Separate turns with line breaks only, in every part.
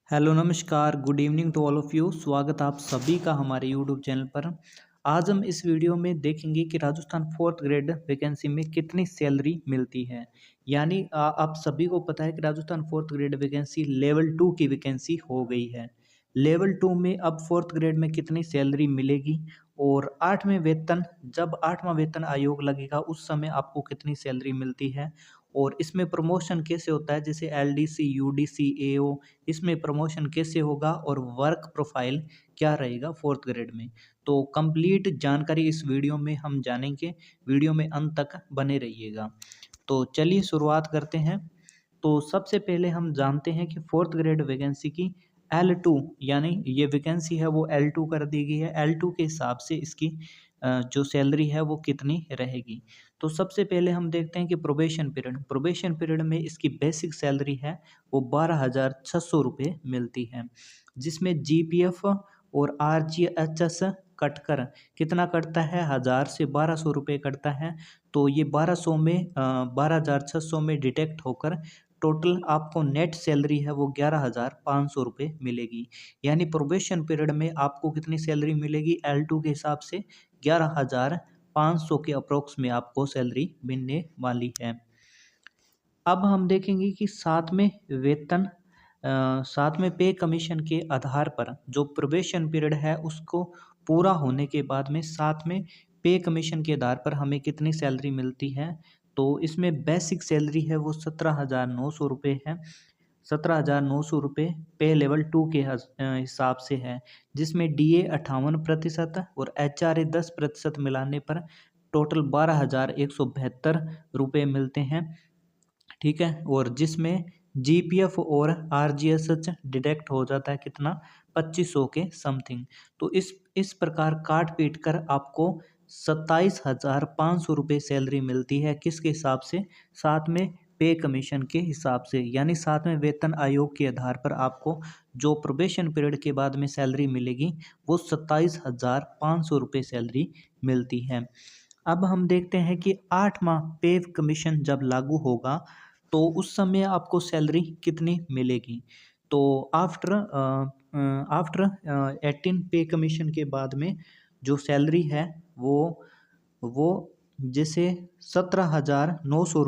Hello नमस्कार good evening to all of you. स्वागत आप सभी का हमारे यूट्यूब चैनल पर। आज हम इस वीडियो में देखेंगे कि राजस्थान फोर्थ ग्रेड वैकेंसी में कितनी सैलरी मिलती है। यानी आप सभी को पता है कि Rajasthan fourth grade vacancy level 2 की वैकेंसी हो गई है। लेवल 2 में अब फोर्थ ग्रेड में कितनी सैलरी मिलेगी और जब 8वां वेतन आयोग लगेगा उस समय आपको कितनी सैलरी मिलती है और इसमें प्रमोशन कैसे होता है, जैसे एलडीसी, यूडीसी, एओ, इसमें प्रमोशन कैसे होगा और वर्क प्रोफाइल क्या रहेगा फोर्थ ग्रेड में। तो कंप्लीट जानकारी इस वीडियो में हम जानेंगे। वीडियो में अंत तक बने रहिएगा। तो चलिए शुरुआत करते हैं। तो सबसे पहले हम जानते हैं कि फोर्थ ग्रेड वैकेंसी की L2 यानी ये वैकेंसी है वो L2 कर दी गई है। L2 के हिसाब से इसकी जो सैलरी है वो कितनी रहेगी। तो सबसे पहले हम देखते हैं कि प्रोबेशन पीरियड में इसकी बेसिक सैलरी है वो 12,600 रुपये मिलती है, जिसमें जीपीएफ और आरजीएचएस कट कर कितना कटता है, 1000 से 1200 रुपये कटता है। तो ये 12,600 में डिटेक्ट होकर टोटल आपको नेट सैलरी है वो 11,500 रुपये मिलेगी। यानी प्रोबेशन पीरियड में आपको कितनी सैलरी मिलेगी L2 के हिसाब से 11,500 के अप्रोक्स में आपको सैलरी मिलने वाली है। अब हम देखेंगे कि साथ में पे कमीशन के आधार पर जो प्रोबेशन पीरियड है उसको पूरा होने के बाद में साथ में पे कमीशन के आधार पर हमें कितनी सैलरी मिलती है। तो इसमें बेसिक सैलरी है वो 17,900 रुपये है। 17,900 रुपये पे लेवल 2 के हिसाब से है, जिसमें डीए 58% और एचआरए 10% मिलाने पर टोटल 12,172 रुपये मिलते हैं। ठीक है, और जिसमें जीपीएफ और आरजीएसएच डिडक्ट हो जाता है कितना, 2500 के समथिंग। तो इस प्रकार काट पीट कर आपको 27,500 रुपये सैलरी मिलती है। किसके हिसाब से, साथ में पे कमीशन के हिसाब से। यानी साथ में वेतन आयोग के आधार पर आपको जो प्रोबेशन पीरियड के बाद में सैलरी मिलेगी वो 27,500 रुपये सैलरी मिलती है। अब हम देखते हैं कि 8वां पे कमीशन जब लागू होगा तो उस समय आपको सैलरी कितनी मिलेगी। तो आफ्टर 18 पे कमीशन के बाद में जो सैलरी है वो जैसे 17,900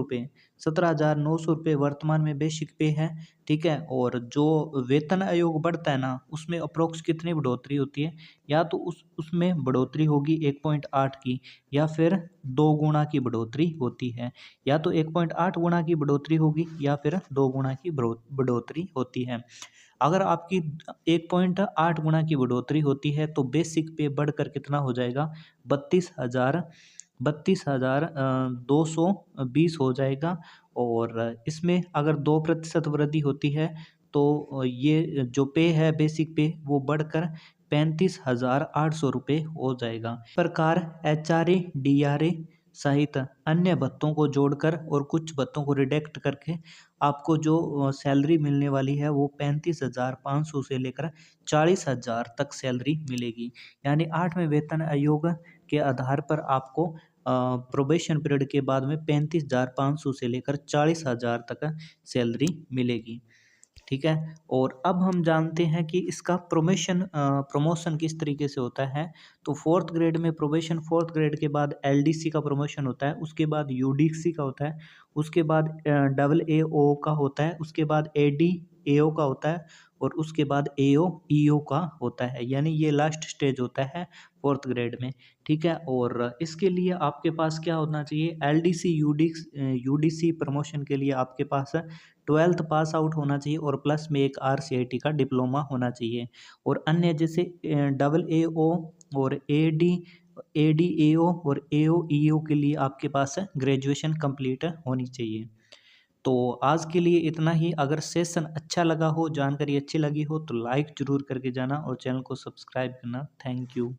रुपये वर्तमान में बेसिक पे है। ठीक है, और जो वेतन आयोग बढ़ता है ना उसमें अप्रोक्स कितनी बढ़ोतरी होती है, या तो उसमें बढ़ोतरी होगी 1.8 की, या फिर 2 गुना की बढ़ोतरी होती है। या तो 1.8 गुना की बढ़ोतरी होगी या फिर 2 गुना की बढ़ोतरी होती है। अगर आपकी 1.8 गुना की बढ़ोतरी होती है तो बेसिक पे बढ़कर कितना हो जाएगा, 32,220 हो जाएगा। और इसमें अगर 2% वृद्धि होती है तो ये जो पे है बेसिक पे वो बढ़कर 35,800 रुपये हो जाएगा। इस प्रकार एचआरए, डीआरए सहित अन्य भत्तों को जोड़कर और कुछ भत्तों को रिडक्ट करके आपको जो सैलरी मिलने वाली है वो 35,500 से लेकर 40,000 तक सैलरी मिलेगी। यानी 8वें वेतन आयोग के आधार पर आपको प्रोबेशन पीरियड के बाद में 35,500 से लेकर 40,000 तक सैलरी मिलेगी। ठीक है, और अब हम जानते हैं कि इसका प्रमोशन किस तरीके से होता है। तो फोर्थ ग्रेड में प्रोबेशन, फोर्थ ग्रेड के बाद एलडीसी का प्रमोशन होता है, उसके बाद यूडीसी का होता है, उसके बाद डबल एओ का होता है, उसके बाद एडी एओ का होता है और उसके बाद एओ ईओ का होता है। यानी ये लास्ट स्टेज होता है फोर्थ ग्रेड में। ठीक है, और इसके लिए आपके पास क्या होना चाहिए, एलडीसी यूडीसी प्रमोशन के लिए आपके पास 12th पास आउट होना चाहिए और प्लस में एक आरसीआईटी का डिप्लोमा होना चाहिए। और अन्य जैसे डबल एओ और एडीएओ और एओईओ के लिए आपके पास ग्रेजुएशन कंप्लीट होनी चाहिए। तो आज के लिए इतना ही। अगर सेशन अच्छा लगा हो, जानकारी अच्छी लगी हो तो लाइक ज़रूर करके जाना और चैनल को सब्सक्राइब करना। Thank you.